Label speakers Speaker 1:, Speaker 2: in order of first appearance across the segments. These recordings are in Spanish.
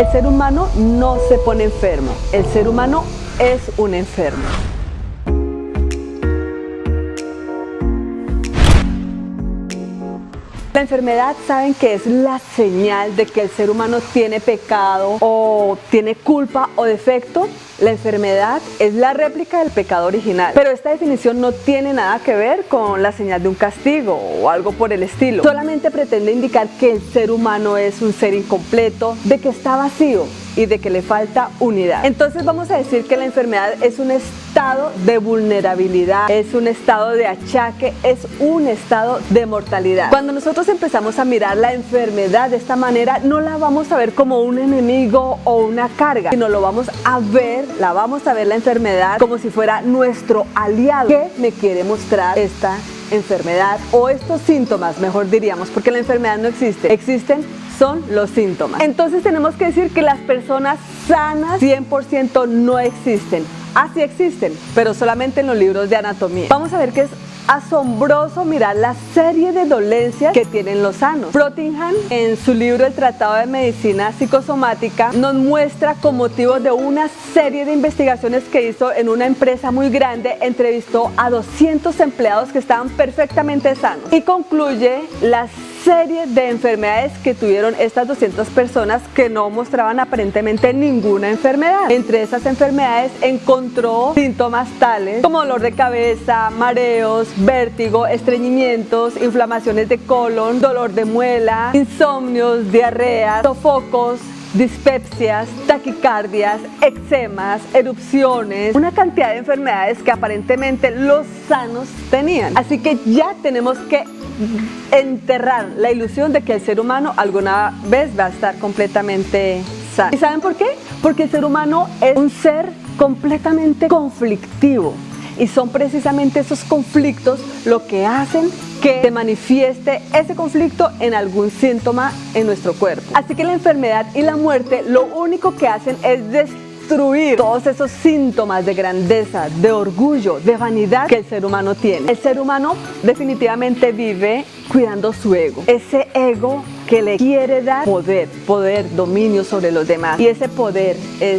Speaker 1: El ser humano no se pone enfermo, el ser humano es un enfermo. La enfermedad, saben que es la señal de que el ser humano tiene pecado o tiene culpa o defecto. La enfermedad es la réplica del pecado original, pero esta definición no tiene nada que ver con la señal de un castigo o algo por el estilo. Solamente pretende indicar que el ser humano es un ser incompleto, de que está vacío y de que le falta unidad. Entonces vamos a decir que la enfermedad es un estado de vulnerabilidad, es un estado de achaque, es un estado de mortalidad. Cuando nosotros empezamos a mirar la enfermedad de esta manera, no la vamos a ver como un enemigo o una carga, sino lo vamos a ver, la enfermedad como si fuera nuestro aliado. ¿Qué me quiere mostrar esta enfermedad o estos síntomas, mejor diríamos, porque la enfermedad no existe, existen son los síntomas? Entonces tenemos que decir que las personas sanas 100% no existen. Sí existen, pero solamente en los libros de anatomía. Vamos a ver que es asombroso mirar la serie de dolencias que tienen los sanos. Frottingham, en su libro El Tratado de Medicina Psicosomática, nos muestra, con motivo de una serie de investigaciones que hizo en una empresa muy grande, entrevistó a 200 empleados que estaban perfectamente sanos y concluye la serie de enfermedades que tuvieron estas 200 personas que no mostraban aparentemente ninguna enfermedad. Entre esas enfermedades encontró síntomas tales como dolor de cabeza, mareos, vértigo, estreñimientos, inflamaciones de colon, dolor de muela, insomnios, diarreas, sofocos, dispepsias, taquicardias, eczemas, erupciones, una cantidad de enfermedades que aparentemente los sanos tenían. Así que ya tenemos que enterrar la ilusión de que el ser humano alguna vez va a estar completamente sano. ¿Y saben por qué? Porque el ser humano es un ser completamente conflictivo. Y son precisamente esos conflictos lo que hacen que se manifieste ese conflicto en algún síntoma en nuestro cuerpo. Así que la enfermedad y la muerte lo único que hacen es destruir todos esos síntomas de grandeza, de orgullo, de vanidad que el ser humano tiene. El ser humano definitivamente vive cuidando su ego. Ese ego que le quiere dar poder, dominio sobre los demás. Y ese poder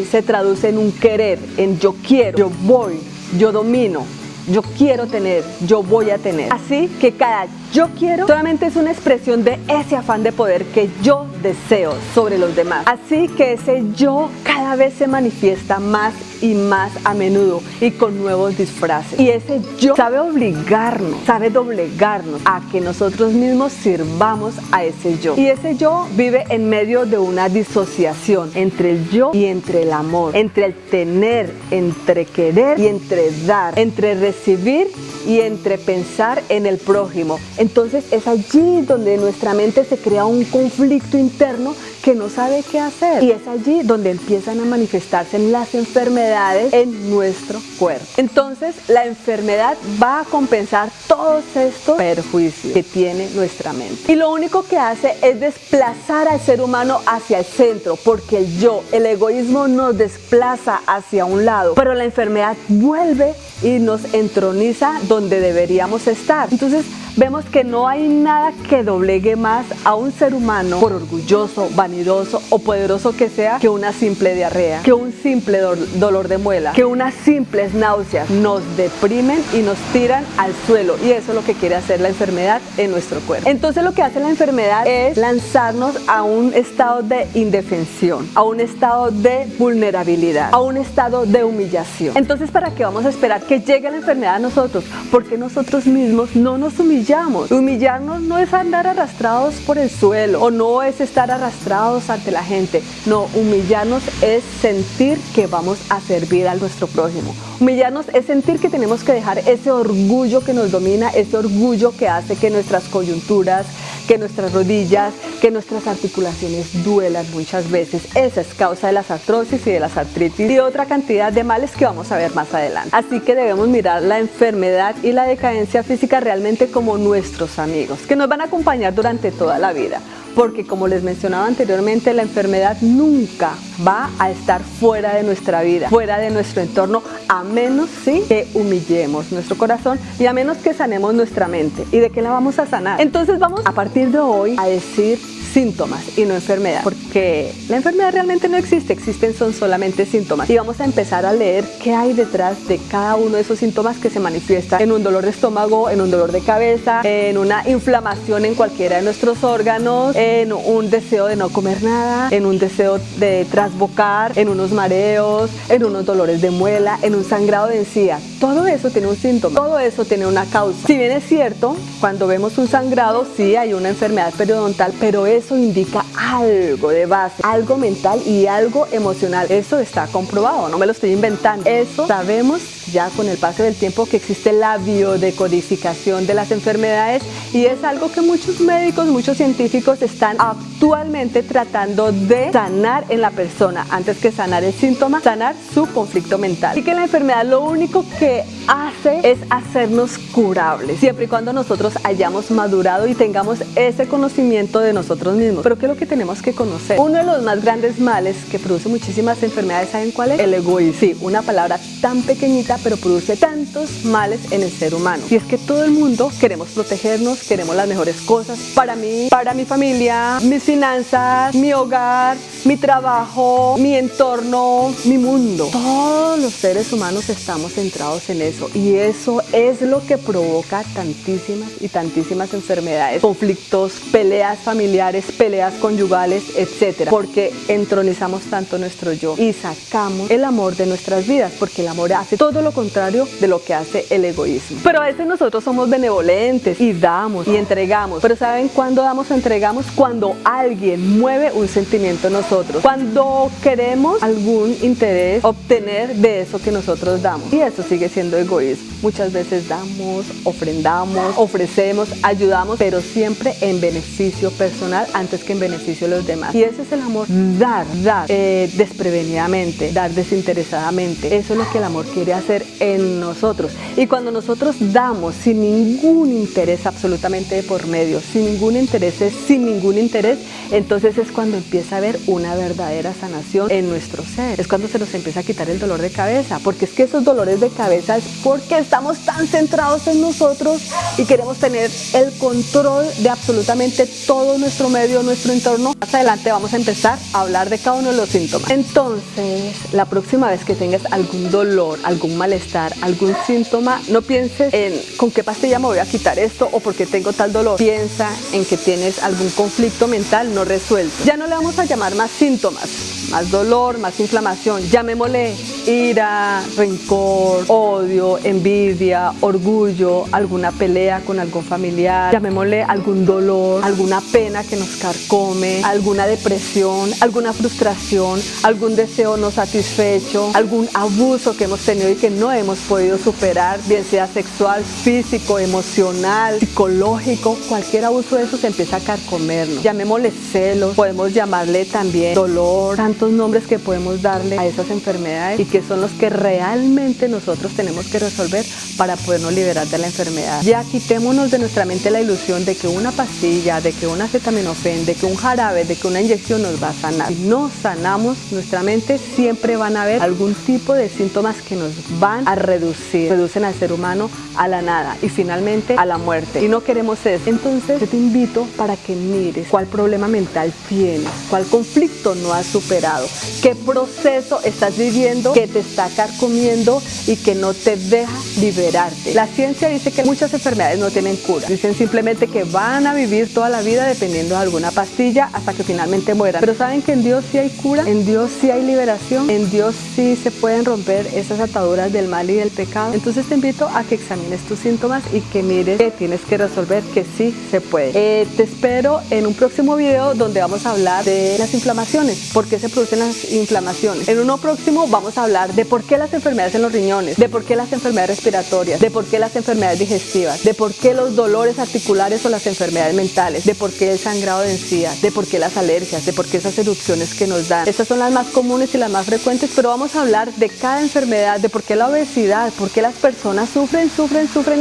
Speaker 1: se traduce en un querer, en yo quiero, yo voy, yo domino, yo quiero tener, yo voy a tener. Así que cada yo quiero solamente es una expresión de ese afán de poder que yo deseo sobre los demás. Así que ese yo cada vez se manifiesta más y más a menudo y con nuevos disfraces. Y ese yo sabe obligarnos, sabe doblegarnos a que nosotros mismos sirvamos a ese yo. Y ese yo vive en medio de una disociación entre el yo y entre el amor, entre el tener, entre querer y entre dar, entre recibir y entre pensar en el prójimo. Entonces es allí donde nuestra mente se crea un conflicto interno que no sabe qué hacer, y es allí donde empiezan a manifestarse las enfermedades en nuestro cuerpo. Entonces la enfermedad va a compensar todos estos perjuicios que tiene nuestra mente, y lo único que hace es desplazar al ser humano hacia el centro, porque el yo, el egoísmo nos desplaza hacia un lado, pero la enfermedad vuelve y nos entroniza donde deberíamos estar. Entonces vemos que no hay nada que doblegue más a un ser humano, por orgulloso, vanidoso o poderoso que sea, que una simple diarrea, que un simple dolor de muela, que unas simples náuseas. Nos deprimen y nos tiran al suelo, y eso es lo que quiere hacer la enfermedad en nuestro cuerpo. Entonces lo que hace la enfermedad es lanzarnos a un estado de indefensión, a un estado de vulnerabilidad, a un estado de humillación. Entonces, ¿para qué vamos a esperar que llegue la enfermedad a nosotros? Porque nosotros mismos no nos humillamos. Humillarnos no es andar arrastrados por el suelo, o no es estar arrastrados ante la gente. No, humillarnos es sentir que vamos a servir a nuestro prójimo. Humillarnos es sentir que tenemos que dejar ese orgullo que nos domina, ese orgullo que hace que nuestras coyunturas, que nuestras rodillas, que nuestras articulaciones duelan muchas veces. Esa es causa de las artrosis y de las artritis y otra cantidad de males que vamos a ver más adelante. Así que debemos mirar la enfermedad y la decadencia física realmente como nuestros amigos, que nos van a acompañar durante toda la vida. Porque, como les mencionaba anteriormente, la enfermedad nunca va a estar fuera de nuestra vida, fuera de nuestro entorno, a menos que humillemos nuestro corazón y a menos que sanemos nuestra mente. ¿Y de qué la vamos a sanar? Entonces vamos a partir de hoy a decir síntomas y no enfermedad, porque la enfermedad realmente no existe, son solamente síntomas. Y vamos a empezar a leer qué hay detrás de cada uno de esos síntomas que se manifiestan en un dolor de estómago, en un dolor de cabeza, en una inflamación en cualquiera de nuestros órganos, en un deseo de no comer nada, en un deseo de trasbocar, en unos mareos, en unos dolores de muela, en un sangrado de encía. Todo eso tiene un síntoma, todo eso tiene una causa. Si bien es cierto, cuando vemos un sangrado, sí hay una enfermedad periodontal, pero eso indica algo de base, algo mental y algo emocional. Eso está comprobado, no me lo estoy inventando. Eso sabemos ya con el paso del tiempo que existe la biodecodificación de las enfermedades y es algo que muchos médicos, muchos científicos están actualmente tratando de sanar en la persona. Antes que sanar el síntoma, sanar su conflicto mental. Y que la enfermedad lo único que hace es hacernos curables, siempre y cuando nosotros hayamos madurado y tengamos ese conocimiento de nosotros mismos. Pero ¿qué es lo que tenemos que conocer? Uno de los más grandes males que produce muchísimas enfermedades, ¿saben cuál es? El egoísmo. Sí, una palabra tan pequeñita, pero produce tantos males en el ser humano. Y es que todo el mundo queremos protegernos, queremos las mejores cosas para mí, para mi familia, mis finanzas, mi hogar, mi trabajo, mi entorno, mi mundo. Todos los seres humanos estamos centrados en eso y eso es lo que provoca tantísimas y tantísimas enfermedades, conflictos, peleas familiares, peleas conyugales, etcétera, porque entronizamos tanto nuestro yo y sacamos el amor de nuestras vidas, porque el amor hace todo lo contrario de lo que hace el egoísmo. Pero a veces nosotros somos benevolentes y damos y entregamos, pero ¿saben cuándo damos o entregamos? Cuando alguien mueve un sentimiento en nosotros, cuando queremos algún interés obtener de eso que nosotros damos, y eso sigue siendo egoísmo. Muchas veces damos, ofrendamos, ofrecemos, ayudamos, pero siempre en beneficio personal antes que en beneficio de los demás. Y ese es el amor, dar desprevenidamente, dar desinteresadamente. Eso es lo que el amor quiere hacer en nosotros. Y cuando nosotros damos sin ningún interés absolutamente de por medio, sin ningún interés, entonces es cuando empieza a haber una verdadera sanación en nuestro ser. Es cuando se nos empieza a quitar el dolor de cabeza, porque es que esos dolores de cabeza es porque estamos tan centrados en nosotros y queremos tener el control de absolutamente todo nuestro medio, nuestro entorno. Más adelante vamos a empezar a hablar de cada uno de los síntomas. Entonces, la próxima vez que tengas algún dolor, algún malestar, algún síntoma, no pienses en con qué pastilla me voy a quitar esto o por qué tengo tal dolor. Piensa en que tienes algún conflicto mental no resuelto. Ya no le vamos a llamar más síntomas, más dolor, más inflamación. Llamémosle ira, rencor, odio, envidia, orgullo, alguna pelea con algún familiar. Llamémosle algún dolor, alguna pena que nos carcome, alguna depresión, alguna frustración, algún deseo no satisfecho, algún abuso que hemos tenido y que no hemos podido superar, bien sea sexual, físico, emocional, psicológico. Cualquier abuso de eso se empieza a carcomernos. Llamémosle celos, podemos llamarle también dolor, tantos nombres que podemos darle a esas enfermedades y que son los que realmente nosotros tenemos que resolver para podernos liberar de la enfermedad. Ya quitémonos de nuestra mente la ilusión de que una pastilla, de que un acetaminofén, de que un jarabe, de que una inyección nos va a sanar. Si no sanamos nuestra mente, siempre van a haber algún tipo de síntomas que nos van a reducen al ser humano a la nada y finalmente a la muerte. Y no queremos eso. Entonces yo te invito para que mires cuál problema mental tienes, cuál conflicto no has superado, qué proceso estás viviendo que te está carcomiendo y que no te deja liberarte. La ciencia dice que muchas enfermedades no tienen cura. Dicen simplemente que van a vivir toda la vida dependiendo de alguna pastilla hasta que finalmente mueran. Pero ¿saben que en Dios sí hay cura? En Dios sí hay liberación. En Dios sí se pueden romper esas ataduras del mal y del pecado. Entonces te invito a que examines tus síntomas y que mires que tienes que resolver, que sí se puede. Te espero en un próximo video donde vamos a hablar de las inflamaciones, por qué se producen las inflamaciones. En uno próximo vamos a hablar de por qué las enfermedades en los riñones, de por qué las enfermedades respiratorias, de por qué las enfermedades digestivas, de por qué los dolores articulares o las enfermedades mentales, de por qué el sangrado de encía, de por qué las alergias, de por qué esas erupciones que nos dan. Estas son las más comunes y las más frecuentes, pero vamos a hablar de cada enfermedad, de por qué la obesidad, por qué las personas sufren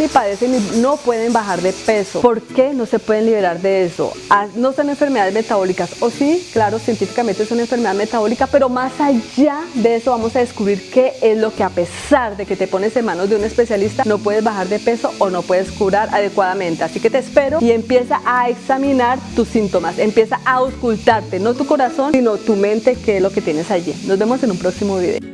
Speaker 1: y padecen y no pueden bajar de peso, por qué no se pueden liberar de eso. No son enfermedades metabólicas, o sí, claro, científicamente es una enfermedad metabólica, pero más allá de eso vamos a descubrir descubrir qué es lo que, a pesar de que te pones en manos de un especialista, no puedes bajar de peso o no puedes curar adecuadamente. Así que te espero y empieza a examinar tus síntomas, empieza a auscultarte, no tu corazón, sino tu mente, qué es lo que tienes allí. Nos vemos en un próximo video.